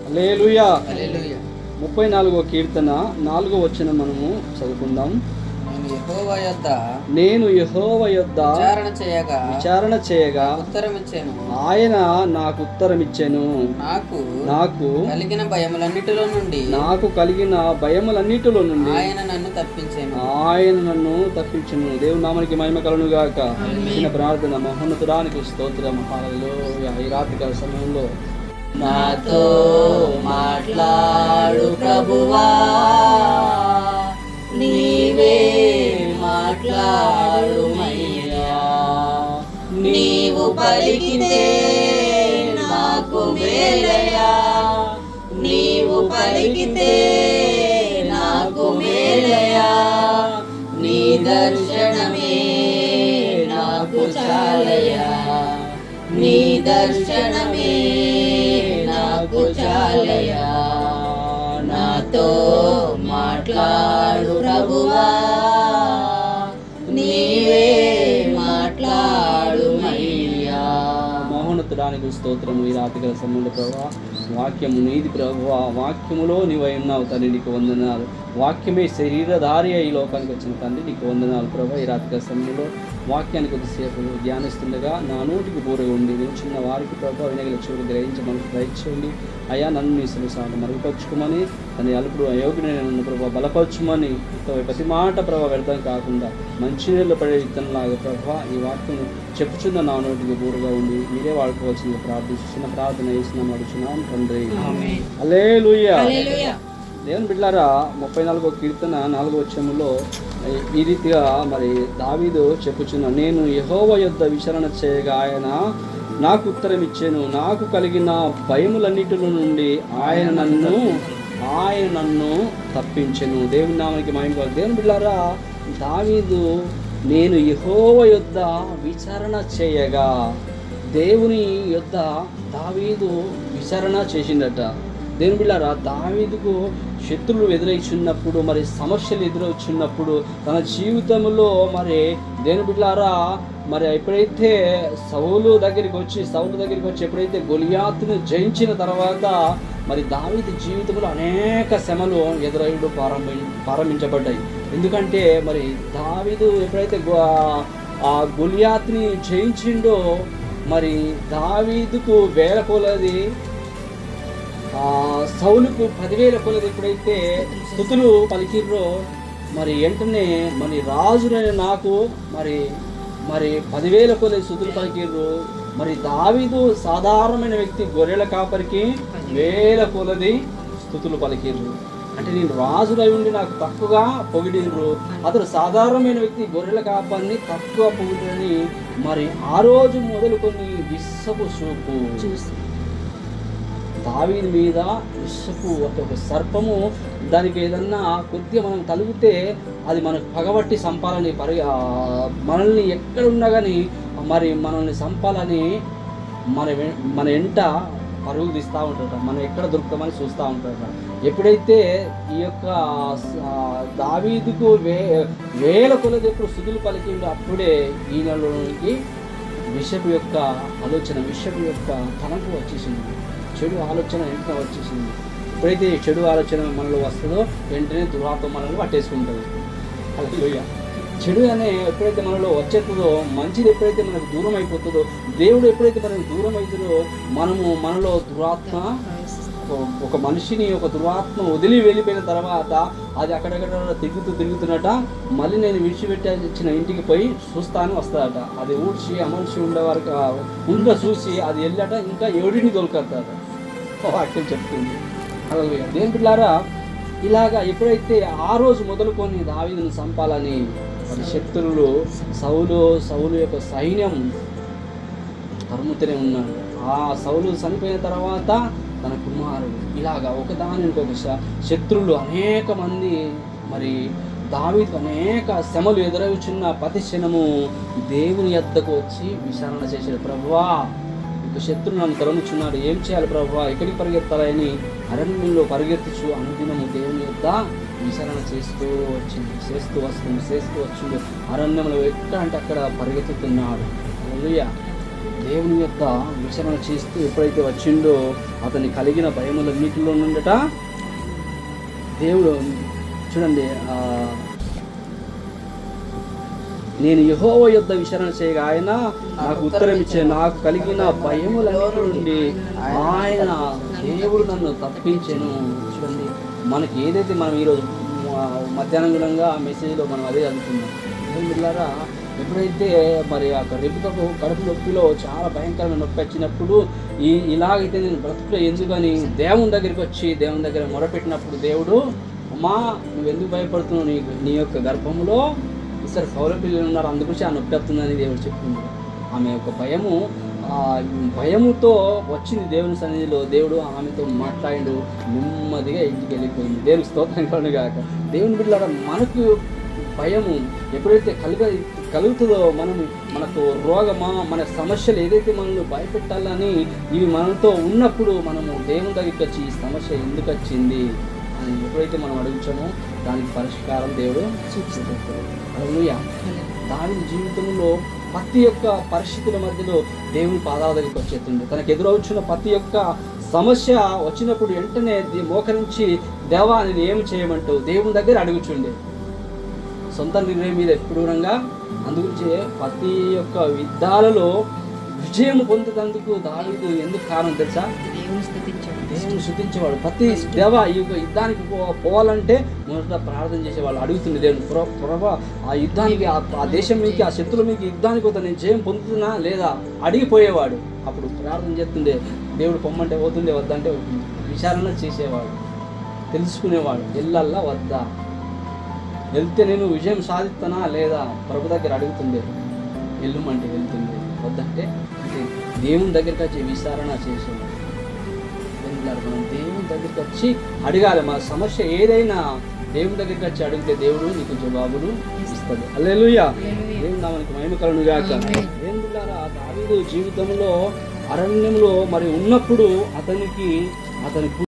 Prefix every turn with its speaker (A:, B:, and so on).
A: హల్లెలూయా. 34వ కీర్తన 4వ వచనం మనము చదువుకుందాం. నేను యెహోవా యొద్ద విచారణ చేయగా ఆయన నాకు ఉత్తరమిచ్చెను. నాకు కలిగిన భయములన్నిటిలో నుండి ఆయన నన్ను తప్పించెను. దేవుని నామానికి మహిమ కలుగును గాక. చిన్న ప్రార్థన. మహోన్నతుడానికి స్తోత్రం. హల్లెలూయా. ఈ రాత్రికాల సమయంలో
B: నాతో మాట్లాడు ప్రభువా, నీవే మాట్లాడుమయ్యా. నీవు పలికితే నాకు మేలయ్యా, నీవు పలికితే నాకు మేలయ్యా. నీ దర్శనమే నాకు చాలయ్యా, నీ దర్శనమే నాకు చాలయ్యా. నాతో మాట్లాడు ప్రభువా, నీవే మాట్లాడుమయ్యా.
A: మహోన్నతుడానికి స్తోత్రము. ఈ రాత్రికాల సమయంలో ప్రభువా, వాక్యము నీది ప్రభువా, వాక్యములో నీవై ఉన్నావు తండ్రి, నీకు వందనాలు. వాక్యమే శరీరధారి ఈ లోకానికి వచ్చిన తండ్రి, నీకు వందనాలు ప్రభువా. ఈ రాత్రికాల సమయంలో వాక్యాన్ని కొద్దిసేపు ధ్యానిస్తుండగా నా నోటికి బోరగా ఉండి చిన్న వారికి ప్రభావ వినగల చూడు గ్రహించమని దయచేయండి అయ్యా. నన్ను నీ సెలవుసార్లు మరుగుపరుచుకోమని, తన అలుపుడు అయోగ్యుడైన నన్ను ప్రభావ బలపరచుమని, ప్రతి మాట ప్రభావ వ్యర్థం కాకుండా మంచినీళ్ళు పడే విత్తనంలాగా ప్రభావ ఈ వాక్యం చెప్పుచున్న నా నోటికి బోరుగా ఉండి మీరే వాడుకోవాల్సిందిగా ప్రార్థిస్తున్న ప్రార్థన చేస్తున్నాం అడుగుచున్నాం తండ్రి. హల్లెలూయా. దేవుని బిడ్డలారా, 34వ కీర్తన 4వ వచనములో ఈ రీతిగా మరి దావీదు చెప్పుచున్నా, నేను యెహోవా యొద్ద విచారణ చేయగా ఆయన నాకు ఉత్తరం ఇచ్చాను. నాకు కలిగిన భయములన్నిటిలో నుండి ఆయన నన్ను తప్పించెను. దేవుని నామానికి మహిమ. దేవుని బిడ్డలారా, దావీదు నేను యెహోవా యొద్ద విచారణ చేయగా, దేవుని యొద్ద దావీదు విచారణ చేసిందట. దేవుని బిడ్డలారా, దావీదుకు శత్రువులు ఎదురవుచున్నప్పుడు, మరి సమస్యలు ఎదురవుచున్నప్పుడు, తన జీవితంలో మరి దేవుని బిడ్డలారా మరి ఎప్పుడైతే సౌలు దగ్గరికి వచ్చి ఎప్పుడైతే గొలియాతును జయించిన తర్వాత మరి దావీదు జీవితంలో అనేక శ్రమలు ఎదురయ్యడం ప్రారంభించబడ్డాయి. ఎందుకంటే మరి దావీదు ఎప్పుడైతే ఆ గొలియాతుని జయించిండో, మరి దావీదుకు వేల కొలది, సౌలుకు 10,000 కొలది ఎప్పుడైతే స్తుతులు పలికిర్రో, మరి వెంటనే మరి రాజునైన నాకు మరి 10,000 కొలది స్తుతులు పలికిర్రు. మరి దావీదు సాధారణమైన వ్యక్తి, గొర్రెల కాపరికి 1000 కొలది స్తుతులు పలికిర్రు. అంటే నేను రాజులై ఉండి నాకు తక్కువగా పొగిడిర్రు, అతడు సాధారణమైన వ్యక్తి, గొర్రెల కాపరిని తక్కువ పొగిడని మరి ఆ రోజు మొదలుకొని విశ్వపు చూపు చూసి దావీదు మీద విషపు ఒక సర్పము, దానికి ఏదన్నా కొద్దిగా మనం తలిగితే అది మనకు పగబట్టి సంపాలని మనల్ని ఎక్కడున్నా కానీ మరి మనల్ని సంపాలని మన ఎంట పరుగు తీస్తూ ఉంటారట, మనం ఎక్కడ దొరుకుతామని చూస్తూ ఉంటారట. ఎప్పుడైతే ఈ యొక్క దావీదుకు వేల కొలది ఎప్పుడు స్తుతులు పలికిండో, అప్పుడే ఈయనలోనికి విషపు యొక్క ఆలోచన, విషపు యొక్క తలంపు వచ్చేసింది, చెడు ఆలోచన వెంటనే వచ్చేసింది. ఎప్పుడైతే చెడు ఆలోచన మనలో వస్తుందో వెంటనే దురాత్మ మనల్ని పట్టేసుకుంటుంది. హల్లెలూయా. చెడు అనే ఎప్పుడైతే మనలో వచ్చేస్తుందో, మంచిది ఎప్పుడైతే మనకు దూరం అయిపోతుందో, దేవుడు ఎప్పుడైతే మనకు దూరం అవుతుందో, మనలో దురాత్మ, ఒక మనిషిని ఒక దురాత్మ వదిలి వెళ్ళిపోయిన తర్వాత అది అక్కడక్కడ తిరుగుతున్నట, మళ్ళీ నేను విడిచిపెట్టి ఇచ్చిన ఇంటికి పోయి చూస్తాను వస్తాడట. అది ఊడ్చి అమర్చి ఉండేవారికి ఉండ చూసి అది వెళ్ళట, ఇంకా ఎవడిని దొరకతాడ వాక్యం చెప్తుంది. హల్లెలూయా. దేవుని బిడ్డలారా, ఇలాగా ఎప్పుడైతే ఆ రోజు మొదలుకొని దావీదును చంపాలని మరి శత్రువులు సౌలు యొక్క సైన్యం తరుముతూనే ఉన్నాడు. ఆ సౌలు చనిపోయిన తర్వాత తన కుమారుడు, ఇలాగా ఒకదానికి ఒక శత్రువులు అనేక మంది మరి దావీదుకు అనేక శ్రమలు ఎదురవుచున్న ప్రతి క్షణము దేవుని యొద్దకు వచ్చి విచారణ చేశాడు. ప్రభువా, ఇక శత్రువు నన్ను తరుముచున్నాడు, ఏం చేయాలి ప్రభువా, ఎక్కడికి పరిగెత్తాలని అరణ్యంలో పరిగెత్తుచు అనుదినము దేవుని యొద్ద విచారణ చేస్తూ వచ్చిండు. అరణ్యంలో ఎక్కడ అంటే అక్కడ పరిగెత్తుతున్నాడు. హల్లెలూయా. దేవుని యొక్క విచారణ చేస్తూ ఎప్పుడైతే వచ్చిండో అతని కలిగిన భయములన్నిటిలో నుండట దేవుడు చూడండి, నేను యెహోవా యొద్ద విచారణ చేయగా ఆయన నాకు ఉత్తరం ఇచ్చే, నాకు కలిగిన భయములన్నిటి నుండి ఆయన దేవుడు నన్ను తప్పించెను. చూడండి, మనకి ఏదైతే మనం ఈరోజు మధ్యాహ్నం గుణంగా మెసేజ్లో మనం అదే అనుకున్నాం. మిత్రులారా, ఎప్పుడైతే మరి ఆ రెప్పుకు కడుపు నొప్పిలో చాలా భయంకరమైన నొప్పి వచ్చినప్పుడు ఇలాగైతే నేను బ్రతుకులో ఎందుకని దేవుని దగ్గరికి వచ్చి దేవుని దగ్గర మొరపెట్టినప్పుడు దేవుడు, అమ్మా నువ్వు ఎందుకు భయపడుతున్నావు, నీ యొక్క గర్భంలో ఇసరు సౌర పిల్లలు ఉన్నారు, అందుగురించి ఆ నొప్పి వస్తుందని దేవుడు చెప్తుంది. ఆమె యొక్క భయముతో వచ్చింది దేవుని సన్నిధిలో. దేవుడు ఆమెతో మాట్లాడిండు, నెమ్మదిగా ఇంటికి వెళ్ళిపోయింది. దేవుని స్తోత్రం కలుగుగాక. దేవుని బిడ్డలారా, మనకు భయము ఎప్పుడైతే కలుగుతుందో మనకు రోగమా, మన సమస్యలు ఏదైతే మనల్ని భయపెట్టాలని ఇవి మనతో ఉన్నప్పుడు మనము దేవుని దగ్గరికి వచ్చి ఈ సమస్య ఎందుకు వచ్చింది అని ఎప్పుడైతే మనం అడుగుతామో దానికి పరిష్కారం దేవుడు సూచిస్తాడు. హల్లెలూయా. దాని జీవితంలో ప్రతి ఒక్క పరిస్థితుల మధ్యలో దేవుని పాదాల దగ్గరికి వచ్చేస్తుంది. తనకు ఎదురవుతున్న ప్రతి ఒక్క సమస్య వచ్చినప్పుడు వెంటనే మోకరించి, దేవా నేను ఏమి చేయమంటావు దేవుని దగ్గర అడుగుచుండే. సొంత నిర్ణయం మీద ఎప్పుడు రంగా అందుగురించి ప్రతి ఒక్క యుద్ధాలలో విజయం పొందేందుకు దావీదు ఎందుకు కారణం తెలుసా? దేవుని స్తుతించేవాడు. ప్రతి దేవా ఈ యొక్క యుద్ధానికి పోవాలంటే మొదట ప్రార్థన చేసేవాళ్ళు. అడుగుతుండే దేవుని, ప్రభా ఆ యుద్ధానికి ఆ దేశం మీకు ఆ శత్రుల మీకు యుద్ధానికి వద్ద నేను జయం పొందుతున్నా లేదా అడిగిపోయేవాడు. అప్పుడు ప్రార్థన చేస్తుండే, దేవుడు పొమ్మంటే పోతుండే, వద్దంటే విచారణ చేసేవాడు, తెలుసుకునేవాడు. ఎల్లల్లా వద్దా, వెళ్తే నేను విజయం సాధిస్తానా లేదా ప్రభు దగ్గర అడుగుతుండే, వెళ్ళమంటే వెళ్తుండే, వద్దంటే అంటే దేవుని దగ్గరికి వచ్చి విచారణ చేసేవాడు. మనం దేవుని దగ్గరికి వచ్చి అడగాలి. మన సమస్య ఏదైనా దేవుని దగ్గరికి వచ్చి అడిగితే దేవుడు నీకు జవాబును ఇస్తాడు. హల్లెలూయా. దేవుని నామమునకు మహిమ కలుగును గాక. దేవులారా, దావీదు జీవితంలో అరణ్యంలో మరి ఉన్నప్పుడు అతని